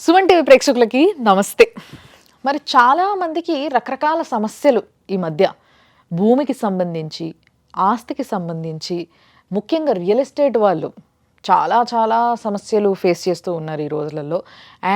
Suman TV ప్రేక్షకులకి నమస్తే. మరి చాలామందికి రకరకాల సమస్యలు ఈ మధ్య భూమికి సంబంధించి, ఆస్తికి సంబంధించి, ముఖ్యంగా రియల్ ఎస్టేట్ వాళ్ళు చాలా చాలా సమస్యలు ఫేస్ చేస్తూ ఉన్నారు ఈ రోజులలో.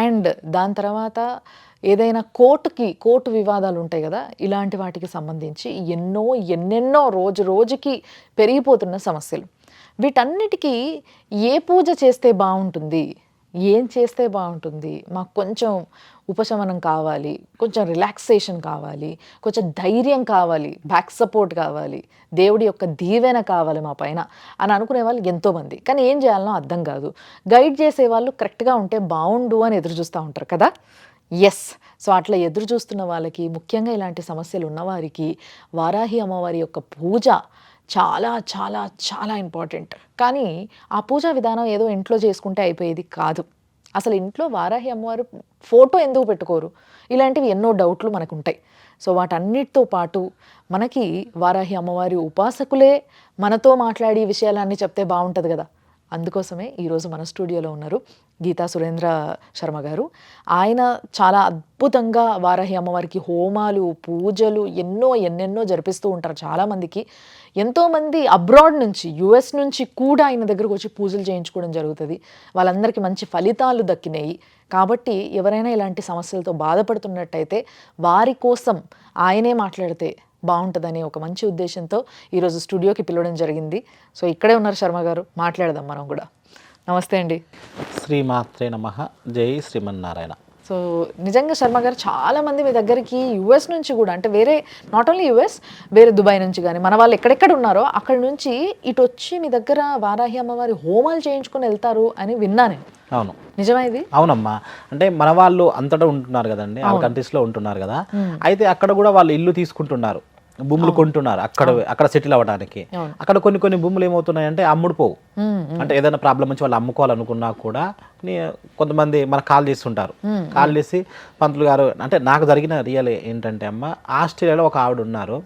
అండ్ దాని తర్వాత ఏదైనా కోర్టు వివాదాలు ఉంటాయి కదా, ఇలాంటి వాటికి సంబంధించి ఎన్నెన్నో రోజు రోజుకి పెరిగిపోతున్న సమస్యలు. వీటన్నిటికీ ఏ పూజ చేస్తే బాగుంటుంది, ఏం చేస్తే బాగుంటుంది, మాకు కొంచెం ఉపశమనం కావాలి, కొంచెం రిలాక్సేషన్ కావాలి, కొంచెం ధైర్యం కావాలి, బ్యాక్ సపోర్ట్ కావాలి, దేవుడి యొక్క దీవెన కావాలి మా పైన అని అనుకునే వాళ్ళు ఎంతోమంది. కానీ ఏం చేయాలనో అర్థం కాదు. గైడ్ చేసేవాళ్ళు కరెక్ట్గా ఉంటే బాగుండు అని ఎదురు చూస్తూ ఉంటారు కదా. ఎస్, సో అట్లా ఎదురు చూస్తున్న వాళ్ళకి, ముఖ్యంగా ఇలాంటి సమస్యలు ఉన్నవారికి వారాహి అమ్మవారి యొక్క పూజ చాలా చాలా చాలా ఇంపార్టెంట్. కానీ ఆ పూజా విధానం ఏదో ఇంట్లో చేసుకుంటే అయిపోయేది కాదు. అసలు ఇంట్లో వారాహి అమ్మవారు ఫోటో ఎందుకు పెట్టుకోరు? ఇలాంటివి ఎన్నో డౌట్లు మనకు ఉంటాయి. సో వాటన్నిటితో పాటు మనకి వారాహి అమ్మవారి ఉపాసకులే మనతో మాట్లాడి విషయాలన్నీ చెప్తే బాగుంటుంది కదా. అందుకోసమే ఈరోజు మన స్టూడియోలో ఉన్నారు గీతా సురేంద్ర శర్మ గారు. ఆయన చాలా అద్భుతంగా వారాహి అమ్మవారికి హోమాలు, పూజలు ఎన్నెన్నో జరిపిస్తూ ఉంటారు. చాలామందికి, ఎంతోమంది అబ్రాడ్ నుంచి, యుఎస్ నుంచి కూడా ఆయన దగ్గరకు వచ్చి పూజలు చేయించుకోవడం జరుగుతుంది. వాళ్ళందరికీ మంచి ఫలితాలు దక్కినాయి. కాబట్టి ఎవరైనా ఇలాంటి సమస్యలతో బాధపడుతున్నట్టయితే వారి కోసం ఆయనే మాట్లాడితే బాగుంటుందనే ఒక మంచి ఉద్దేశంతో ఈరోజు స్టూడియోకి పిలవడం జరిగింది. సో ఇక్కడే ఉన్నారు శర్మ గారు, మాట్లాడదాం మనం కూడా. నమస్తే అండి. శ్రీమాత్రే నమః. జై శ్రీమన్నారాయణ. సో నిజంగా శర్మ గారు, చాలామంది మీ దగ్గరికి యుఎస్ నుంచి కూడా, అంటే వేరే నాట్ ఓన్లీ యుఎస్, వేరే దుబాయ్ నుంచి కానీ మన వాళ్ళు ఎక్కడెక్కడ ఉన్నారో అక్కడి నుంచి ఇటు వచ్చి మీ దగ్గర వారాహి అమ్మవారి హోమాలు చేయించుకొని వెళ్తారు అని విన్నా నేను. అవును, నిజమా ఇది? అవునమ్మా. అంటే మన వాళ్ళు అంతటా ఉంటున్నారు కదండి, ఆ కంట్రీస్లో ఉంటున్నారు కదా. అయితే అక్కడ కూడా వాళ్ళు ఇల్లు తీసుకుంటున్నారు, భూములు కొంటున్నారు అక్కడ సెటిల్ అవ్వడానికి. అక్కడ కొన్ని భూములు ఏమవుతున్నాయంటే అమ్ముడుపోవు. అంటే ఏదైనా ప్రాబ్లం వచ్చి వాళ్ళు అమ్ముకోవాలనుకున్నా కూడా కొంతమంది మనకు కాల్ చేస్తుంటారు. కాల్ చేసి, పంతులు గారు, అంటే నాకు జరిగిన రియల్ ఏంటంటే అమ్మ, ఆస్ట్రేలియాలో ఒక ఆవిడ ఉన్నారు.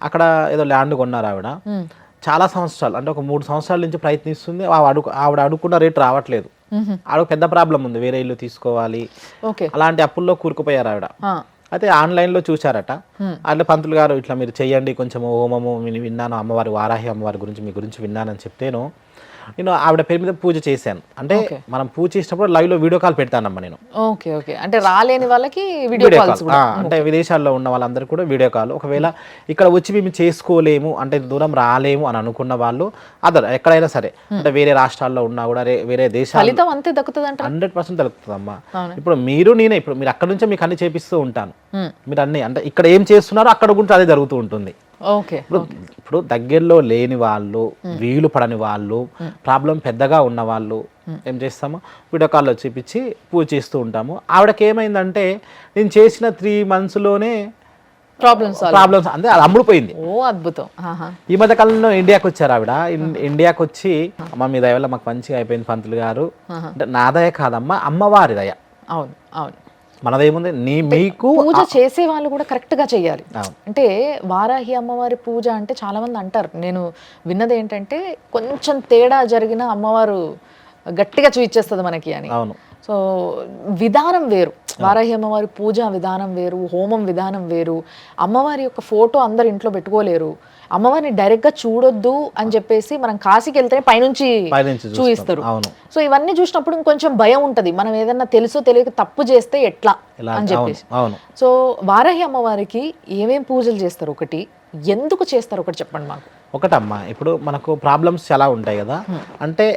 అక్కడ ఏదో ల్యాండ్ కొన్నారు ఆవిడ. చాలా సంవత్సరాలు, అంటే ఒక 3 సంవత్సరాల నుంచి ప్రయత్నిస్తుంది. ఆవిడ అడుగుకున్న రేటు రావట్లేదు. ఆవిడ పెద్ద ప్రాబ్లం ఉంది, వేరే ఇల్లు తీసుకోవాలి, అలాంటి అప్పుల్లో కూరుకుపోయారు ఆవిడ. అయితే ఆన్లైన్లో చూశారట. అట్లా పంతులు గారు ఇట్లా మీరు చెయ్యండి కొంచెం హోమము, విన్నాను అమ్మవారి వారాహి అమ్మవారి గురించి, మీ గురించి విన్నానని చెప్తేను నేను ఆవిడ పేరు మీద పూజ చేశాను. అంటే మనం పూజ చేసినప్పుడు లైవ్లో వీడియో కాల్ పెడతానమ్మా నేను. ఓకే ఓకే, అంటే రాలేని వాళ్ళకి వీడియో కాల్, అంటే విదేశాల్లో ఉన్న వాళ్ళందరూ కూడా వీడియో కాల్. ఒకవేళ ఇక్కడ వచ్చి మేము చేసుకోలేము, అంటే దూరం రాలేము అని అనుకున్న వాళ్ళు ఎక్కడైనా సరే, అంటే వేరే రాష్ట్రాల్లో ఉన్నా కూడా, వేరే దేశాలు అంతే దక్కుతుంది, 100% దక్కుతుందమ్మా. ఇప్పుడు మీరు అక్కడ నుంచే మీకు అన్ని చేపిస్తూ ఉంటాను. మీరు అన్ని, అంటే ఇక్కడ ఏం చేస్తున్నారో అక్కడ గురించి అదే జరుగుతూ ఉంటుంది. ఇప్పుడు దగ్గరలో లేని వాళ్ళు, వీలు పడని వాళ్ళు, ప్రాబ్లం పెద్దగా ఉన్న వాళ్ళు ఏం చేస్తాము, వీడియో కాల్లో చూపించి పూజ చేస్తూ ఉంటాము. ఆవిడకి ఏమైందంటే, నేను చేసిన 3 monthsలోనే ప్రాబ్లమ్స్ అంటే అది అమ్ముడుపోయింది. అద్భుతం. ఈ మధ్య కాలంలో ఇండియాకి వచ్చారు ఆవిడ. ఇండియాకి వచ్చి, అమ్మ మీ దయ వల్ల మాకు మంచిగా అయిపోయింది పంతులు గారు. అంటే నా దయ కాదమ్మా, అమ్మవారి దయ. అవును అవును, మనదేముంది, మీకు పూజ చేసే వాళ్ళు కూడా కరెక్ట్ గా చేయాలి. అంటే వారాహి అమ్మవారి పూజ అంటే చాలా మంది అంటారు, నేను విన్నది ఏంటంటే కొంచెం తేడా జరిగిన అమ్మవారు గట్టిగా చూయించేస్తుంది మనకి అని. అవును. సో విధానం వేరు, వారాహి అమ్మవారి పూజ విధానం వేరు, హోమం విధానం వేరు. అమ్మవారి యొక్క ఫోటో అందరు ఇంట్లో పెట్టుకోలేరు. అమ్మవారిని డైరెక్ట్ గా చూడొద్దు అని చెప్పేసి మనం కాశీకి వెళ్తే పైనుంచి చూయిస్తారు. సో ఇవన్నీ చూసినప్పుడు ఇంకొంచెం భయం ఉంటది, మనం ఏదన్నా తెలుసో తెలియక తప్పు చేస్తే ఎట్లా అని చెప్పేసి. సో వారాహి అమ్మవారికి ఏమేం పూజలు చేస్తారు, ఒకటి ఎందుకు చేస్తారు, ఒకటి చెప్పండి మాకు. ఒకటమ్మా, ఇప్పుడు మనకు ప్రాబ్లమ్స్ చాలా ఉంటాయి కదా. అంటే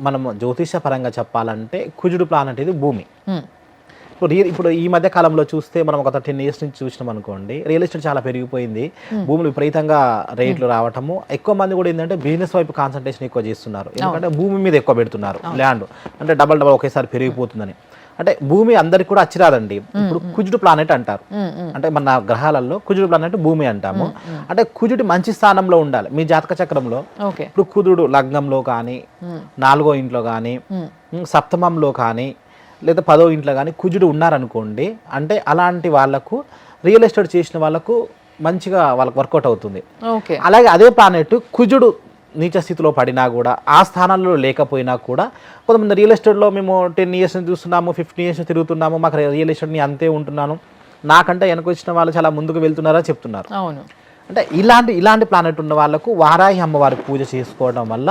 మనం జ్యోతిష పరంగా చెప్పాలంటే కుజుడు ప్లానెట్ ఇది భూమి. ఇప్పుడు ఈ మధ్య కాలంలో చూస్తే మనం ఒక 10 years నుంచి చూసినాం అనుకోండి, రియల్ ఎస్టేట్ చాలా పెరిగిపోయింది. భూములు విపరీతంగా రేట్లు రావటము. ఎక్కువ మంది కూడా ఏంటంటే బిజినెస్ వైపు కాన్సన్ట్రేషన్ ఎక్కువ చేస్తున్నారు. ఎందుకంటే భూమి మీద ఎక్కువ పెడుతున్నారు, ల్యాండ్ అంటే డబల్ ఒకేసారి పెరిగిపోతుందని. అంటే భూమి అందరికి కూడా అచ్చిరాదండి. ఇప్పుడు కుజుడు ప్లానెట్ అంటారు, అంటే మన గ్రహాలలో కుజుడు ప్లానెట్ భూమి అంటాము. అంటే కుజుడి మంచి స్థానంలో ఉండాలి మీ జాతక చక్రంలో. ఇప్పుడు కుజుడు లగ్నంలో కానీ, 4వ ఇంట్లో కానీ, సప్తమంలో కానీ, లేదా 10వ ఇంట్లో కానీ కుజుడు ఉన్నారనుకోండి, అంటే అలాంటి వాళ్ళకు, రియల్ ఎస్టేట్ చేసిన వాళ్ళకు మంచిగా వాళ్ళకి వర్కౌట్ అవుతుంది. అలాగే అదే ప్లానెట్ కుజుడు నీచ స్థితిలో పడినా కూడా ఆ స్థానాల్లో లేకపోయినా కూడా కొంతమంది రియల్ ఎస్టేట్లో మేము 10 ఇయర్స్ చూస్తున్నాము, 15 ఇయర్స్ తిరుగుతున్నాము, మాకు రియల్ ఎస్టేట్ని అంతే ఉంటున్నాను, నాకంటే వెనక వచ్చిన వాళ్ళు చాలా ముందుకు వెళ్తున్నారని చెప్తున్నారు. అవును. అంటే ఇలాంటి ప్లానెట్ ఉన్న వాళ్ళకు వారాహి అమ్మవారి పూజ చేసుకోవడం వల్ల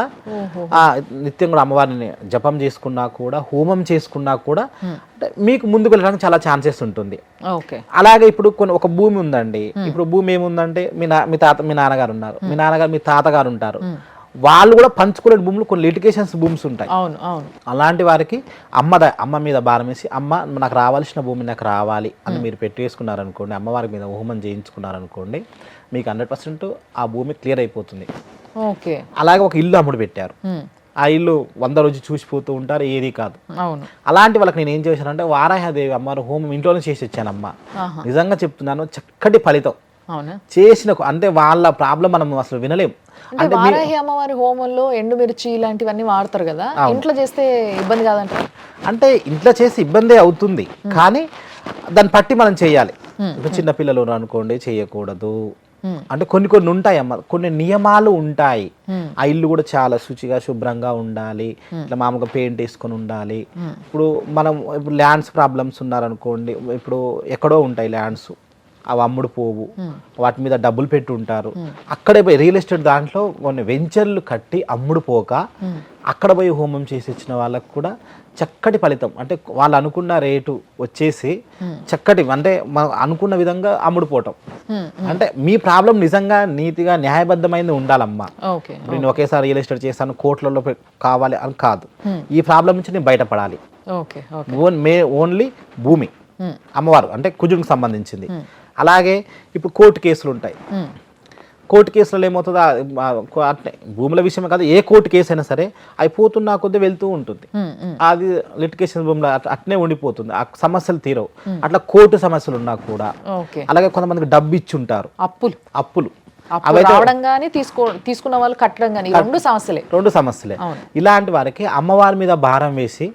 నిత్యం కూడా అమ్మవారిని జపం చేసుకున్నా కూడా, హోమం చేసుకున్నా కూడా అంటే మీకు ముందుకు వెళ్ళడానికి చాలా ఛాన్సెస్ ఉంటుంది. అలాగే ఇప్పుడు ఒక భూమి ఉందండి. ఇప్పుడు భూమి ఏముందంటే మీ నాన్నగారు ఉన్నారు, మీ నాన్నగారు మీ తాతగారు ఉంటారు, వాళ్ళు కూడా పంచుకునే భూములు కొన్ని లిటిగేషన్స్ భూమ్స్ ఉంటాయి. అలాంటి వారికి అమ్మ మీద భారం వేసి, అమ్మ నాకు రావాల్సిన భూమి నాకు రావాలి అని మీరు పెట్టేసుకున్నారనుకోండి, అమ్మవారి మీద హోమం చేయించుకున్నారనుకోండి, మీకు 100% ఆ భూమి క్లియర్ అయిపోతుంది. అలాగే ఒక ఇల్లు అమ్ముడు పెట్టారు, ఆ ఇల్లు 100 రోజు చూసిపోతూ ఉంటారు, ఏది కాదు. అలాంటి వాళ్ళకి నేను ఏం చేశానంటే వారాహదేవి అమ్మవారి హోమం ఇంట్లోనే చేసి వచ్చానమ్మా. నిజంగా చెప్తున్నాను, చక్కటి ఫలితం చేసిన. అంటే వాళ్ళ ప్రాబ్లం మనం అసలు వినలేం. అంటే వారాహి అమ్మవారి హోమంలో ఎండుమిర్చి ఇలాంటివన్నీ వాడతారు కదా, ఇంట్లో చేస్తే ఇబ్బంది కాదంటారు? అంటే ఇంట్లో చేసి ఇబ్బందే అవుతుంది, కానీ దాన్ని పట్టి మనం చేయాలి. ఇప్పుడు చిన్న పిల్లలు అనుకోండి, చేయకూడదు అంటే కొన్ని ఉంటాయి అమ్మ, కొన్ని నియమాలు ఉంటాయి. ఆ ఇల్లు కూడా చాలా శుచిగా శుభ్రంగా ఉండాలి, ఇట్లా మామూలుగా పెయింట్ వేసుకొని ఉండాలి. ఇప్పుడు ల్యాండ్స్ ప్రాబ్లమ్స్ ఉన్నారనుకోండి, ఇప్పుడు ఎక్కడో ఉంటాయి ల్యాండ్స్, అవి అమ్ముడు పోవు, వాటి మీద డబ్బులు పెట్టి ఉంటారు. అక్కడే పోయి రియల్ ఎస్టేట్ దాంట్లో కొన్ని వెంచర్లు కట్టి అమ్ముడు పోక అక్కడ పోయి హోమం చేసి ఇచ్చిన వాళ్ళకు కూడా చక్కటి ఫలితం. అంటే వాళ్ళు అనుకున్న రేటు వచ్చేసి చక్కటి, అంటే అనుకున్న విధంగా అమ్ముడుపోవటం. అంటే మీ ప్రాబ్లం నిజంగా నీతిగా న్యాయబద్ధమైనది ఉండాలమ్మా. నేను ఒకేసారి రియల్ ఎస్టేట్ చేస్తాను, కోట్లలో కావాలి అని కాదు. ఈ ప్రాబ్లం నుంచి నేను బయటపడాలి. ఓన్లీ భూమి అమ్మవారు అంటే కుజుడికి సంబంధించింది. అలాగే ఇప్పుడు కోర్టు కేసులు ఉంటాయి. కోర్టు కేసులలో ఏమవుతుందో అట్నే భూముల విషయమే కాదు, ఏ కోర్టు కేసు అయినా సరే అయిపోతున్నా కొద్ది వెళ్తూ ఉంటుంది. అది లిటిగేషన్ భూమిలో అట్నే ఉండిపోతుంది, ఆ సమస్యలు తీరవు. అట్లా కోర్టు సమస్యలు ఉన్నా కూడా, అలాగే కొంతమందికి డబ్బు ఇచ్చి ఉంటారు, అప్పులు తీసుకున్న వాళ్ళు కట్టడం కానీ, రెండు సమస్యలే. ఇలాంటి వారికి అమ్మవారి మీద భారం వేసి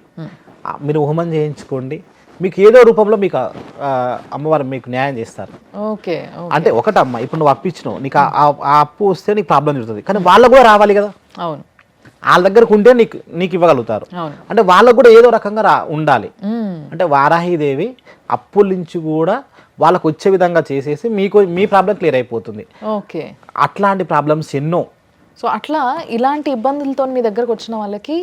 మీరు హోమం చేయించుకోండి, మీకు ఏదో రూపంలో మీకు అమ్మవారు మీకు న్యాయం చేస్తారు. అంటే ఒకటమ్మ, ఇప్పుడు నువ్వు అప్పిచ్చినావు, నీకు ఆ అప్పు వస్తే నీకు ప్రాబ్లం జరుగుతుంది, కానీ వాళ్ళకు కూడా రావాలి కదా. వాళ్ళ దగ్గరకు ఉంటే నీకు ఇవ్వగలుగుతారు. అంటే వాళ్ళకు కూడా ఏదో రకంగా ఉండాలి. అంటే వారాహిదేవి అప్పుల నుంచి కూడా వాళ్ళకు వచ్చే విధంగా చేసేసి మీ ప్రాబ్లం క్లియర్ అయిపోతుంది. అట్లాంటి ప్రాబ్లమ్స్ ఎన్నో. సో అట్లా ఇలాంటి ఇబ్బందులతో మీ దగ్గరకు వచ్చిన వాళ్ళకి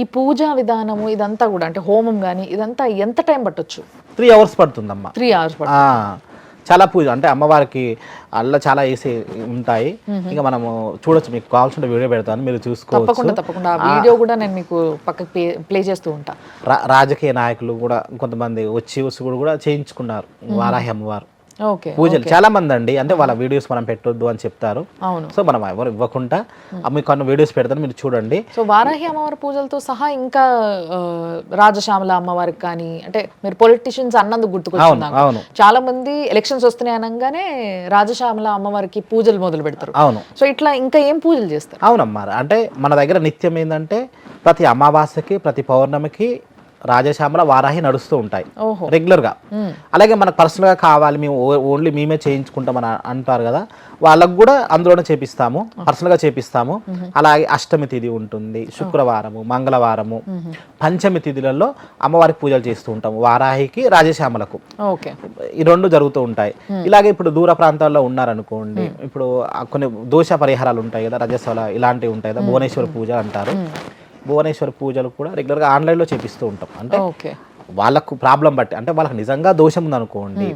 ఈ పూజా విధానము ఇదంతా కూడా, అంటే హోమం కానీ ఇదంతా ఎంత టైం పట్టొచ్చు? 3 hours పడుతుందమ్మా. 3 hours చాలా పూజ అంటే అమ్మవారికి అల్ల చాలా వేసి ఉంటాయి. ఇంకా మనము చూడొచ్చు, మీకు కావాల్సిన వీడియో పెడతాను, మీరు చూసుకోవచ్చు. తప్పకుండా ఆ వీడియో కూడా నేను మీకు పక్కకి ప్లే చేస్తూ ఉంటా. రాజకీయ నాయకులు కూడా కొంతమంది వచ్చి కూడా చేయించుకున్నారు వారాహి అమ్మవారు పూజలు. చాలా మంది అండి, అంటే వాళ్ళ వీడియోస్ మనం పెట్టొద్దు అని చెప్తారు. సో మనం ఎవరు ఇవ్వకుండా మీకు కొన్ని వీడియోస్ పెడతాను, మీరు చూడండి. సో వారాహి అమ్మవారి పూజలతో సహా ఇంకా రాజశ్యామల అమ్మవారికి కానీ, అంటే మీరు పొలిటీషియన్స్ అన్నందుకు గుర్తుకొచ్చింది. చాలా మంది ఎలక్షన్స్ వస్తున్నాయి అనగానే రాజశ్యామల అమ్మవారికి పూజలు మొదలు పెడతారు. సో ఇట్లా ఇంకా ఏం పూజలు చేస్తారు? అవునమ్మా, అంటే మన దగ్గర నిత్యం ఏంటంటే ప్రతి అమావాస్యకి ప్రతి పౌర్ణమికి రాజశ్యామల వారాహి నడుస్తూ ఉంటాయి రెగ్యులర్గా. అలాగే మనకు పర్సనల్గా కావాలి, మేము ఓన్లీ మేమే చేయించుకుంటామని అంటారు కదా, వాళ్ళకు కూడా అందులోనే చేపిస్తాము, పర్సనల్గా చేపిస్తాము. అలాగే అష్టమి తిథి ఉంటుంది, శుక్రవారము, మంగళవారము, పంచమి తిథులలో అమ్మవారికి పూజలు చేస్తూ ఉంటాము, వారాహికి రాజశ్యామలకు. ఈ 2 జరుగుతూ ఉంటాయి. ఇలాగే ఇప్పుడు దూర ప్రాంతాల్లో ఉన్నారనుకోండి, ఇప్పుడు కొన్ని దోష పరిహారాలు ఉంటాయి కదా, రజస్వల ఇలాంటివి ఉంటాయి కదా, భువనేశ్వర పూజ అంటారు. భువనేశ్వర పూజలు కూడా రెగ్యులర్గా ఆన్లైన్లో చేపిస్తూ ఉంటాం. అంటే వాళ్ళకు ప్రాబ్లం బట్టి, అంటే వాళ్ళకి నిజంగా దోషం ఉందనుకోండి,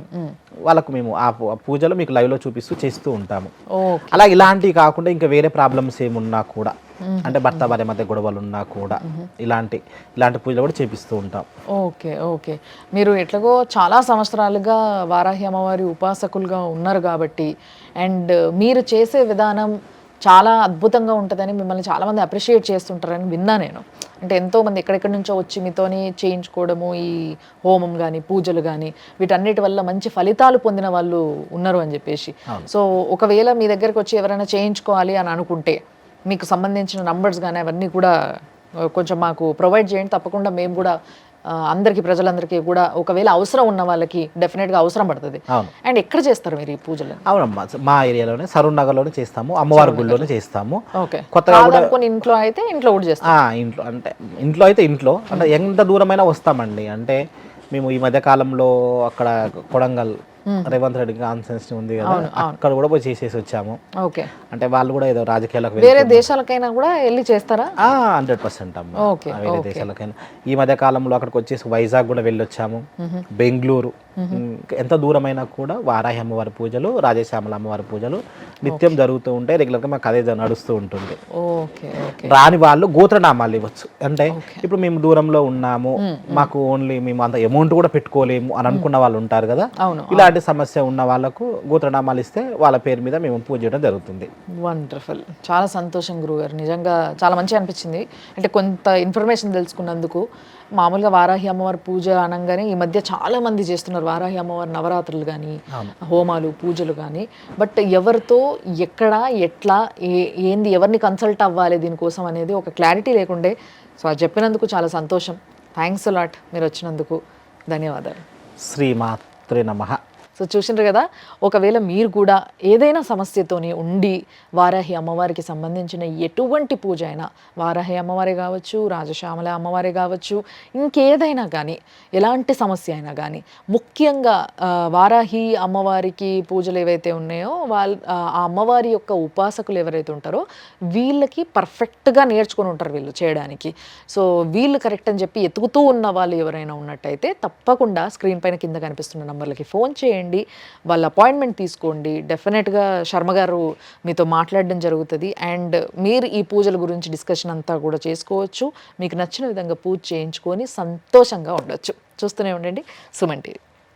వాళ్ళకు మేము ఆ పూజలు మీకు లైవ్లో చూపిస్తూ చేస్తూ ఉంటాము. అలా ఇలాంటివి కాకుండా ఇంకా వేరే ప్రాబ్లమ్స్ ఏమున్నా కూడా, అంటే భర్త భార్య మధ్య గొడవలు ఉన్నా కూడా ఇలాంటి పూజలు కూడా చేపిస్తూ ఉంటాం. ఓకే మీరు ఎట్లాగో చాలా సంవత్సరాలుగా వారాహి అమ్మవారి ఉపాసకులుగా ఉన్నారు కాబట్టి, అండ్ మీరు చేసే విధానం చాలా అద్భుతంగా ఉంటుందని మిమ్మల్ని చాలామంది అప్రిషియేట్ చేస్తుంటారని విన్నా నేను. అంటే ఎంతోమంది ఎక్కడెక్కడి నుంచో వచ్చి మీతోని చేయించుకోవడము, ఈ హోమం కానీ పూజలు కానీ వీటన్నిటి వల్ల మంచి ఫలితాలు పొందిన వాళ్ళు ఉన్నారు అని చెప్పేసి. సో ఒకవేళ మీ దగ్గరకు వచ్చి ఎవరైనా చేయించుకోవాలి అని అనుకుంటే మీకు సంబంధించిన నంబర్స్ కానీ అవన్నీ కూడా కొంచెం మాకు ప్రొవైడ్ చేయండి. తప్పకుండా మేము కూడా అందరికీ ప్రజలందరికీ కూడా ఒకవేళ అవసరం ఉన్న వాళ్ళకి డెఫినెట్గా అవసరం పడుతుంది. అవును. అండ్ ఎక్కడ చేస్తారు మీరు ఈ పూజలు? అవునమ్మా, మా ఏరియాలోనే సరూర్ నగర్లోనే చేస్తాము, అమ్మవారి గుడిలోనే చేస్తాము. ఓకే. కొత్తగా కూడా కొన్ని ఇంట్లో అయితే ఇంట్లో కూడా చేస్తారు. ఇంట్లో అంటే ఇంట్లో అయితే ఇంట్లో అంటే ఎంత దూరమైనా వస్తామండి. అంటే మేము ఈ మధ్య కాలంలో అక్కడ కొడంగల్ రేవంత్ రెడ్డి కాన్ఫరెన్స్ ఉంది కదా, అక్కడ కూడా పోయి చేసేసి వచ్చాము. ఓకే. అంటే వాళ్ళు కూడా ఏదో రాజకీయాలకు వేరే దేశాలకైనా కూడా వెళ్ళి చేస్తారా? 100% అమ్మ. ఓకే. వేరే దేశాలకైనా ఈ మధ్య కాలంలో అక్కడికి వచ్చేసి వైజాగ్ కూడా వెళ్ళొచ్చాము, బెంగళూరు. ఎంత దూరమైనా కూడా వారాహి అమ్మవారి పూజలు, రాజశ్యామల అమ్మవారి పూజలు నిత్యం జరుగుతూ ఉంటాయి. రెగ్యులర్గా మాకు అదే నడుస్తూ ఉంటుంది. ఓకే. ఓకే. రాని వాళ్ళు గోత్రనామాలు ఇవ్వచ్చు. అంటే ఇప్పుడు మేము దూరంలో ఉన్నాము, మాకు ఓన్లీ మేము అంత అమౌంట్ కూడా పెట్టుకోలేము అని అనుకున్న వాళ్ళు ఉంటారు కదా, ఇలాంటి సమస్య ఉన్న వాళ్ళకు గోత్రనామాలు ఇస్తే వాళ్ళ పేరు మీద మేము పూజ చేయడం జరుగుతుంది. వండర్ఫుల్. చాలా సంతోషం గురుగారు, నిజంగా చాలా మంచిగా అనిపించింది. అంటే కొంత ఇన్ఫర్మేషన్ తెలుసుకున్నందుకు. మామూలుగా వారాహి అమ్మవారి పూజ అనగానే ఈ మధ్య చాలా మంది చేస్తున్నారు వారాహి అమ్మవారి నవరాత్రులు కానీ, హోమాలు, పూజలు కానీ. బట్ ఎవరితో, ఎక్కడ, ఎట్లా, ఏంది, ఎవరిని కన్సల్ట్ అవ్వాలి దీనికోసం అనేది ఒక క్లారిటీ లేకుండే. సో అది చెప్పినందుకు చాలా సంతోషం. థ్యాంక్స్ అలాట్ మీరు వచ్చినందుకు. ధన్యవాదాలు. శ్రీమాత్రే నమః. సో చూసిండ్రు కదా, ఒకవేళ మీరు కూడా ఏదైనా సమస్యతోని ఉండి వారాహి అమ్మవారికి సంబంధించిన ఎటువంటి పూజ అయినా, వారాహి అమ్మవారే కావచ్చు, రాజశ్యామల అమ్మవారే కావచ్చు, ఇంకేదైనా కానీ, ఎలాంటి సమస్య అయినా కానీ, ముఖ్యంగా వారాహి అమ్మవారికి పూజలు ఏవైతే ఉన్నాయో ఆ అమ్మవారి యొక్క ఉపాసకులు ఎవరైతే ఉంటారో వీళ్ళకి పర్ఫెక్ట్గా నేర్చుకొని ఉంటారు వీళ్ళు చేయడానికి. సో వీళ్ళు కరెక్ట్ అని చెప్పి ఎతుకుతూ ఉన్న వాళ్ళు ఎవరైనా ఉన్నట్టయితే తప్పకుండా స్క్రీన్ పైన కింద కనిపిస్తున్న నంబర్లకి ఫోన్ చేయండి, వాళ్ళ అపాయింట్మెంట్ తీసుకోండి. డెఫినెట్గా శర్మ గారు మీతో మాట్లాడడం జరుగుతుంది. అండ్ మీరు ఈ పూజల గురించి డిస్కషన్ అంతా కూడా చేసుకోవచ్చు. మీకు నచ్చిన విధంగా పూజ చేయించుకొని సంతోషంగా ఉండొచ్చు. చూస్తూనే ఉండండి సుమన్ టీవీ.